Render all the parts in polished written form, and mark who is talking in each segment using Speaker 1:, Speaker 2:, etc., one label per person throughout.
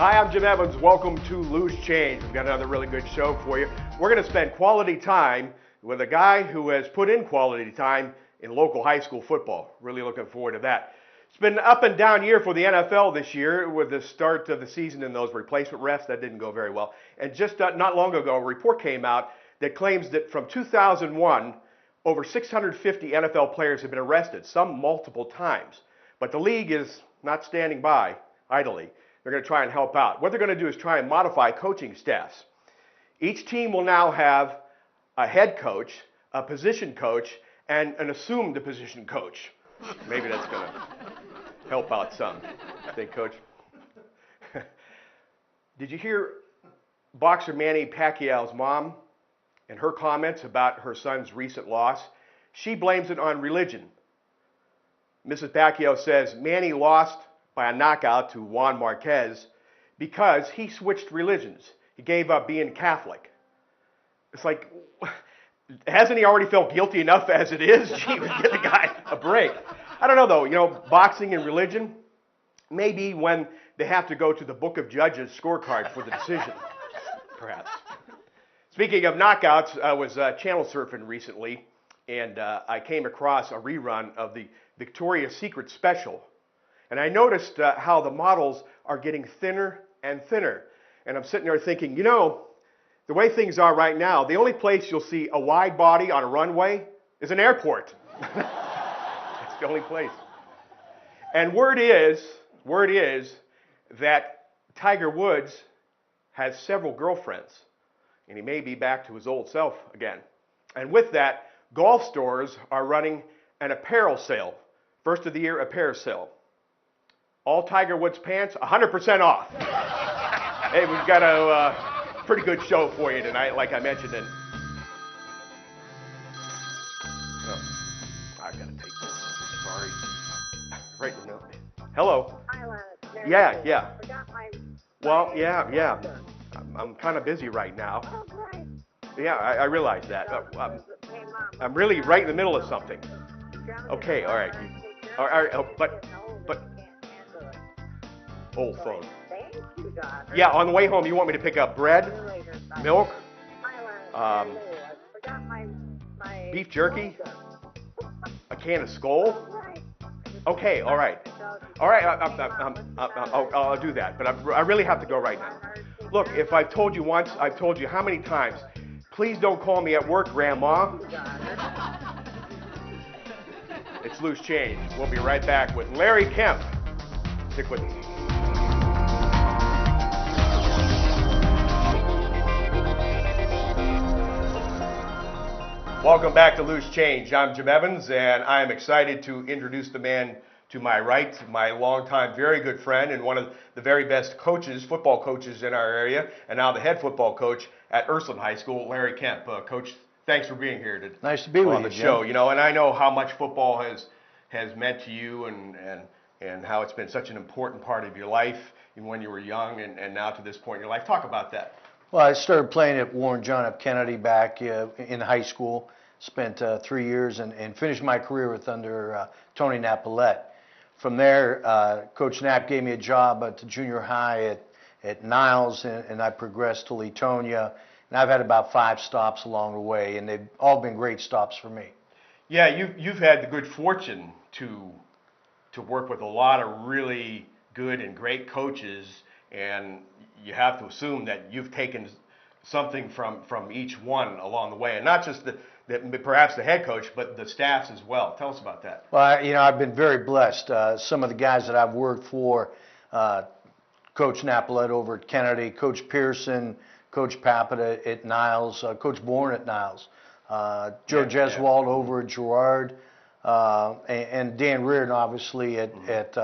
Speaker 1: Hi, I'm Jim Evans. Welcome to Loose Change. We've got another really good show for you. We're going to spend quality time with a guy who has put in quality time in local high school football. Really looking forward to that. It's been an up and down year for the NFL this year with the start of the season and those replacement refs. That didn't go very well. And just not long ago, a report came out that claims that from 2001, over 650 NFL players have been arrested, some multiple times. But the league is not standing by idly. They're going to try and help out. What they're going to do is try and modify coaching staffs. Each team will now have a head coach, a position coach, and an assumed position coach. Maybe that's going to help out some. Think, Coach? Did you hear boxer Manny Pacquiao's mom and her comments about her son's recent loss? She blames it on religion. Mrs. Pacquiao says Manny lost by a knockout to Juan Marquez because he switched religions. He gave up being Catholic. It's like, hasn't he already felt guilty enough as it is? Gee, give the guy a break. I don't know, though. You know, boxing and religion, maybe when they have to go to the Book of Judges scorecard for the decision, perhaps. Speaking of knockouts, I was channel surfing recently, and I came across a rerun of the Victoria's Secret special. And I noticed how the models are getting thinner and thinner. And I'm sitting there thinking, you know, the way things are right now, the only place you'll see a wide body on a runway is an airport. That's the only place. And word is that Tiger Woods has several girlfriends. And he may be back to his old self again. And with that, golf stores are running an apparel sale. First of the year apparel sale. All Tiger Woods pants, 100% off. Hey, we've got a pretty good show for you tonight, like I mentioned. And I've got to take this. Sorry. Right in the middle. Hello. Yeah. Well, yeah. I'm kind of busy right now. Yeah, I realize that. I'm really right in the middle of something. Okay, all right. All right, but. Old phone. Yeah, on the way home, you want me to pick up bread, milk, beef jerky, a can of Skol? Okay, all right. All right, I'll do that, but I really have to go right now. Look, if I've told you once, I've told you how many times. Please don't call me at work, Grandma. It's Loose Change. We'll be right back with Larry Kemp. Stick with me. Welcome back to Loose Change. I'm Jim Evans, and I'm excited to introduce the man to my right, my longtime very good friend and one of the very best coaches, football coaches in our area, and now the head football coach at Ursuline High School, Larry Kemp. Coach, thanks for being here today.
Speaker 2: Nice to be with you,
Speaker 1: on the show. You know, and I know how much football has meant to you and how it's been such an important part of your life even when you were young and now to this point in your life. Talk about that.
Speaker 2: Well, I started playing at Warren John F. Kennedy back in high school. Spent 3 years and finished my career with under Tony Napolet. From there, Coach Knapp gave me a job at the junior high at Niles, and I progressed to Latonia. And I've had about 5 stops along the way, and they've all been great stops for me.
Speaker 1: Yeah, you've had the good fortune to work with a lot of really good and great coaches, and you have to assume that you've taken something from each one along the way, and not just perhaps the head coach, but the staffs as well. Tell us about that.
Speaker 2: Well, you know, I've been very blessed. Some of the guys that I've worked for, Coach Napolet over at Kennedy, Coach Pearson, Coach Papita at Niles, Coach Bourne at Niles, Joe Jeswald over at Girard, and Dan Reardon, obviously, at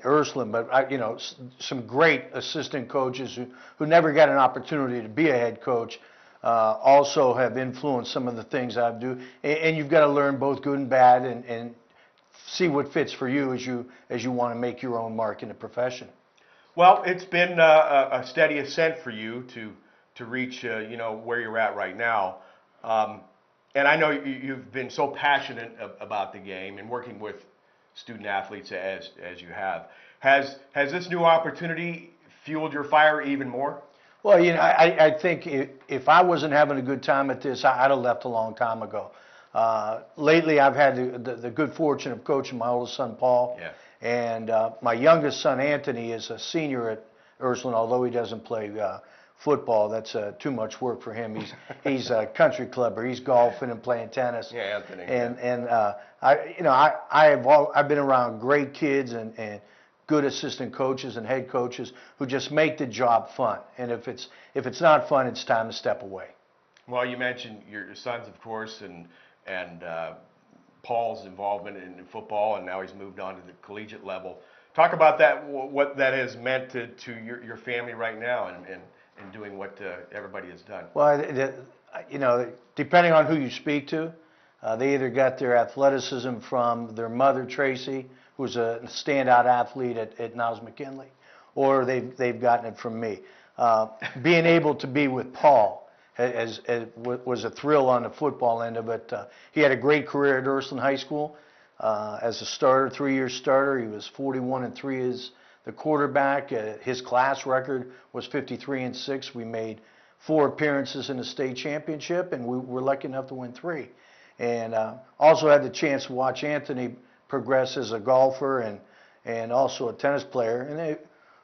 Speaker 2: Ursuline. But, you know, some great assistant coaches who never got an opportunity to be a head coach. Also have influenced some of the things I do, and you've got to learn both good and bad, and see what fits for you as you want to make your own mark in the profession.
Speaker 1: Well, it's been a steady ascent for you to reach you know, where you're at right now, and I know you've been so passionate about the game and working with student athletes as you have. Has this new opportunity fueled your fire even more?
Speaker 2: Well, I think if I wasn't having a good time at this, I'd have left a long time ago. Lately, I've had the good fortune of coaching my oldest son, Paul.
Speaker 1: Yeah.
Speaker 2: And my youngest son, Anthony, is a senior at Ursuline, although he doesn't play football. That's too much work for him. He's a country clubber. He's golfing and playing tennis.
Speaker 1: Yeah, Anthony.
Speaker 2: And I've been around great kids and good assistant coaches and head coaches who just make the job fun. And if it's not fun, it's time to step away.
Speaker 1: Well, you mentioned your sons, of course, and Paul's involvement in football, and now he's moved on to the collegiate level. Talk about that, what that has meant to your family right now, and doing what everybody has done.
Speaker 2: Well, depending on who you speak to, they either got their athleticism from their mother, Tracy, who's a standout athlete at Niles McKinley, or they've gotten it from me. Being able to be with Paul was a thrill on the football end of it. He had a great career at Ursuline High School as a starter, 3-year starter. He was 41-3 as the quarterback. His class record was 53-6. We made 4 appearances in the state championship, and we were lucky enough to win 3. And also had the chance to watch Anthony progress as a golfer and also a tennis player. And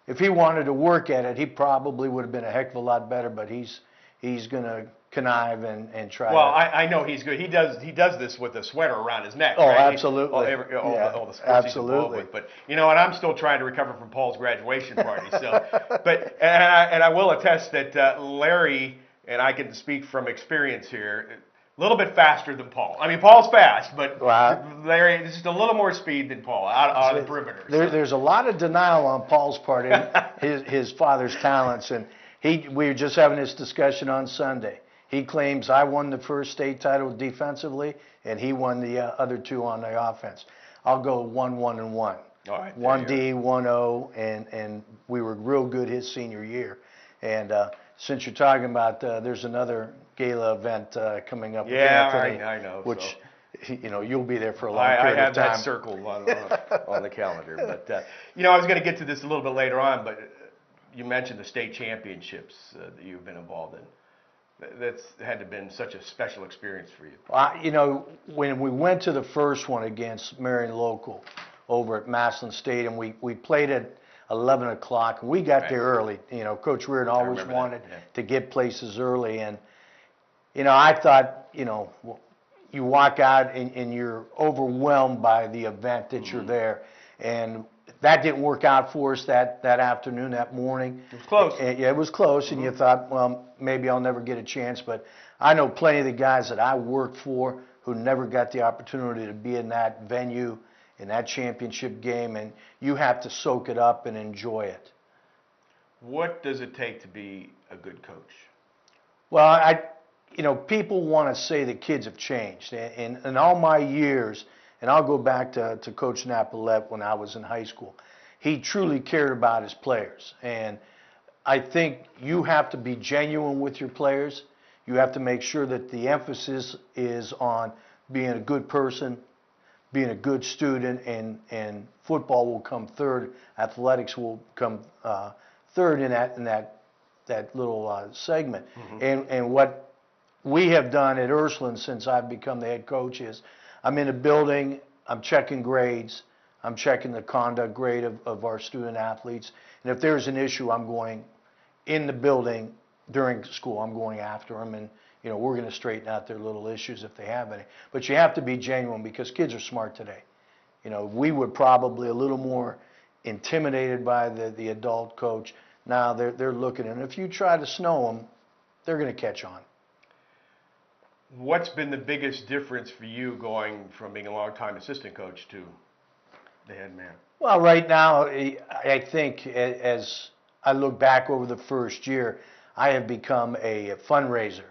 Speaker 2: if he wanted to work at it, he probably would have been a heck of a lot better, but he's going to connive and try.
Speaker 1: Well, I know he's good. He does this with a sweater around his neck.
Speaker 2: Oh,
Speaker 1: right?
Speaker 2: absolutely.
Speaker 1: All the sports
Speaker 2: absolutely.
Speaker 1: he's involved with. But you know, and I'm still trying to recover from Paul's graduation party. So, and I will attest that Larry, and I can speak from experience here, a little bit faster than Paul. I mean, Paul's fast, but Larry is just a little more speed than Paul out on the perimeter.
Speaker 2: There's a lot of denial on Paul's part in his father's talents, and we were just having this discussion on Sunday. He claims I won the first state title defensively, and he won the other 2 on the offense. I'll go 1-1-1. All
Speaker 1: right,
Speaker 2: 1D, 1-0, and we were real good his senior year. And since you're talking about, there's another gala event coming up.
Speaker 1: Yeah,
Speaker 2: with Anthony,
Speaker 1: I know.
Speaker 2: Which, you'll be there for a long period of time.
Speaker 1: I have that circled on the calendar. But, I was going to get to this a little bit later on, but you mentioned the state championships that you've been involved in. That's had to have been such a special experience for you.
Speaker 2: When we went to the first one against Marion Local over at Massillon Stadium, we played at 11 o'clock, and we got there early. Coach Reardon always wanted to get places early, and I thought, you walk out and you're overwhelmed by the event that you're there, and that didn't work out for us that afternoon, that morning.
Speaker 1: It was close.
Speaker 2: It was close, and you thought, well, maybe I'll never get a chance. But I know plenty of the guys that I worked for who never got the opportunity to be in that venue, in that championship game, and you have to soak it up and enjoy it.
Speaker 1: What does it take to be a good coach?
Speaker 2: Well, people want to say the kids have changed. In all my years, and I'll go back to Coach Napolet when I was in high school. He truly cared about his players. And I think you have to be genuine with your players. You have to make sure that the emphasis is on being a good person, being a good student, and football will come third. Athletics will come third in that little segment. And what we have done at Ursuline since I've become the head coach is I'm in a building, I'm checking grades, I'm checking the conduct grade of our student athletes, and if there's an issue, I'm going in the building during school, I'm going after them, and we're going to straighten out their little issues if they have any. But you have to be genuine because kids are smart today. We were probably a little more intimidated by the adult coach. Now they're looking, and if you try to snow them, they're going to catch on.
Speaker 1: What's been the biggest difference for you going from being a long-time assistant coach to the head man?
Speaker 2: Well, right now, I think as I look back over the first year, I have become a fundraiser.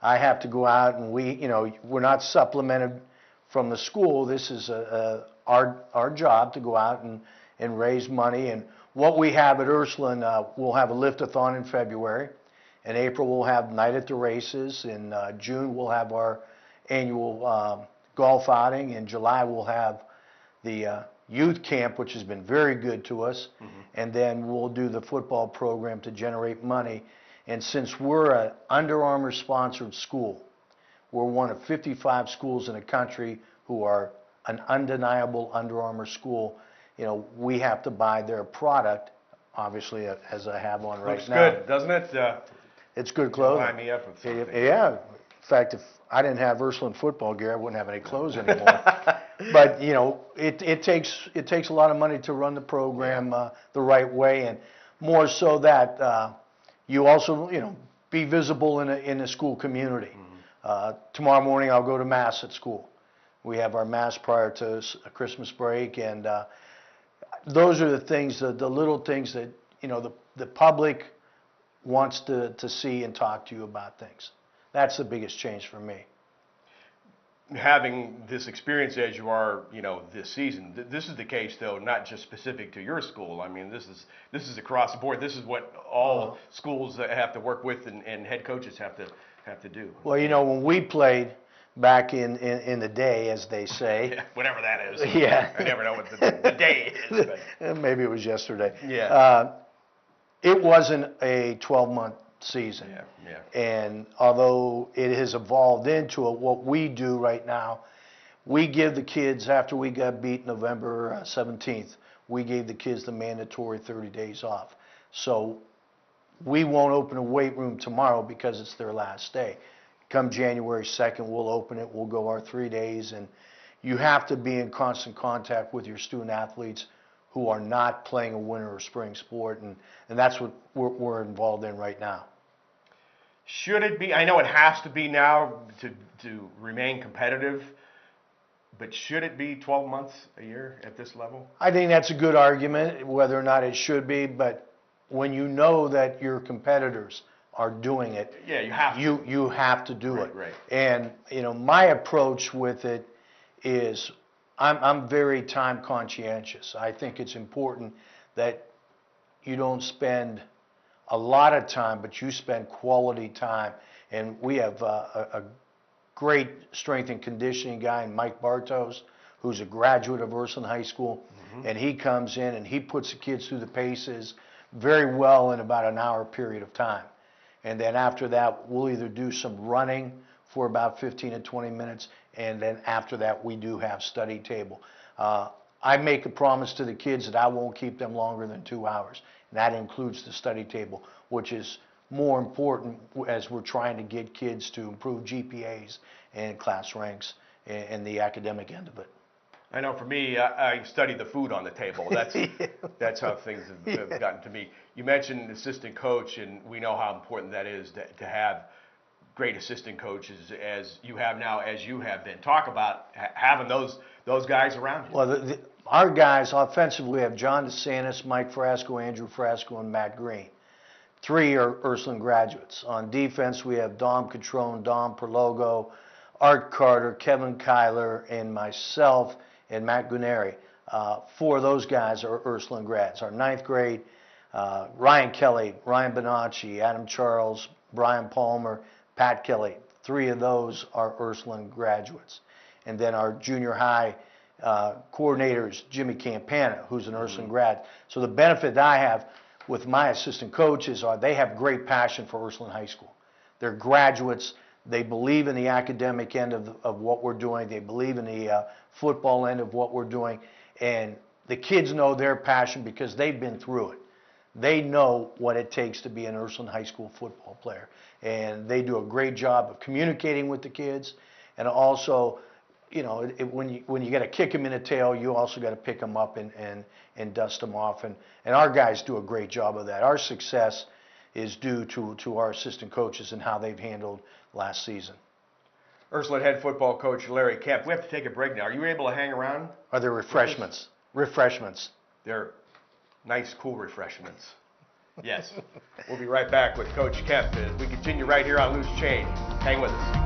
Speaker 2: I have to go out and we're not supplemented from the school. This is our job to go out and raise money. And what we have at Ursuline, we'll have a lift-a-thon in February. In April, we'll have Night at the Races. In June, we'll have our annual golf outing. In July, we'll have the youth camp, which has been very good to us, and then we'll do the football program to generate money. And since we're an Under Armour sponsored school, we're one of 55 schools in the country who are an undeniable Under Armour school. You know, we have to buy their product, obviously, as I have on right now.
Speaker 1: Looks good, doesn't it?
Speaker 2: It's good clothing.
Speaker 1: Line me up with something.
Speaker 2: Yeah. In fact, if I didn't have Ursuline football gear, I wouldn't have any clothes anymore. But you know, it takes a lot of money to run the program the right way, and more so that you also, you know, be visible in the school community. Tomorrow morning I'll go to Mass at school. We have our Mass prior to Christmas break, and those are the things, the little things that, you know, the public wants to see and talk to you about things. That's the biggest change for me.
Speaker 1: Having this experience as you are, you know, this season, this is the case, though, not just specific to your school. I mean, this is across the board. This is what all schools have to work with, and head coaches have to do.
Speaker 2: Well, you know, when we played back in the day, as they say.
Speaker 1: Whatever that is.
Speaker 2: Yeah.
Speaker 1: I never know what the day is. But.
Speaker 2: Maybe it was yesterday.
Speaker 1: Yeah.
Speaker 2: It wasn't a 12-month season.
Speaker 1: Yeah.
Speaker 2: And although it has evolved into what we do right now, we give the kids, after we got beat November 17th, we gave the kids the mandatory 30 days off. So we won't open a weight room tomorrow because it's their last day. Come January 2nd, we'll open it. We'll go our 3 days. And you have to be in constant contact with your student athletes who are not playing a winter or spring sport. And that's what we're involved in right now.
Speaker 1: Should it be? I know it has to be now to remain competitive, but should it be 12 months a year at this level?
Speaker 2: I think that's a good argument, whether or not it should be. But when you know that your competitors are doing it,
Speaker 1: yeah, you have to.
Speaker 2: You have to do it.
Speaker 1: Right.
Speaker 2: And you know, my approach with it is I'm very time conscientious. I think it's important that you don't spend a lot of time, but you spend quality time. And we have a great strength and conditioning guy, Mike Bartos, who's a graduate of Ursuline High School, and he comes in and he puts the kids through the paces very well in about an hour period of time. And then after that, we'll either do some running for about 15 to 20 minutes, and then after that, we do have study table. I make a promise to the kids that I won't keep them longer than 2 hours. And that includes the study table, which is more important as we're trying to get kids to improve GPAs and class ranks and the academic end of it.
Speaker 1: I know for me, I study the food on the table. That's how things have gotten to me. You mentioned assistant coach, and we know how important that is to have great assistant coaches as you have now, as you have been. Talk about having those guys around you.
Speaker 2: Well, our guys offensively have John DeSantis, Mike Frasco, Andrew Frasco, and Matt Green. 3 are Ursuline graduates. On defense, we have Dom Catrone, Dom Perlogo, Art Carter, Kevin Kyler, and myself, and Matt Guneri. 4 of those guys are Ursuline grads. Our 9th grade, Ryan Kelly, Ryan Bonacci, Adam Charles, Brian Palmer, Pat Kelly. 3 of those are Ursuline graduates. And then our junior high coordinators, Jimmy Campana, who's an Ursuline grad. So the benefit that I have with my assistant coaches are they have great passion for Ursuline High School. They're graduates. They believe in the academic end of what we're doing. They believe in the football end of what we're doing. And the kids know their passion because they've been through it. They know what it takes to be an Ursuline High School football player. And they do a great job of communicating with the kids. And also, you know, when you got to kick them in the tail, you also got to pick them up and dust them off. And our guys do a great job of that. Our success is due to our assistant coaches and how they've handled last season.
Speaker 1: Ursuline head football coach Larry Kempe. We have to take a break now. Are you able to hang around?
Speaker 2: Are there refreshments? Refreshments.
Speaker 1: They're nice, cool refreshments. Yes. We'll be right back with Coach Kempe as we continue right here on Loose Change. Hang with us.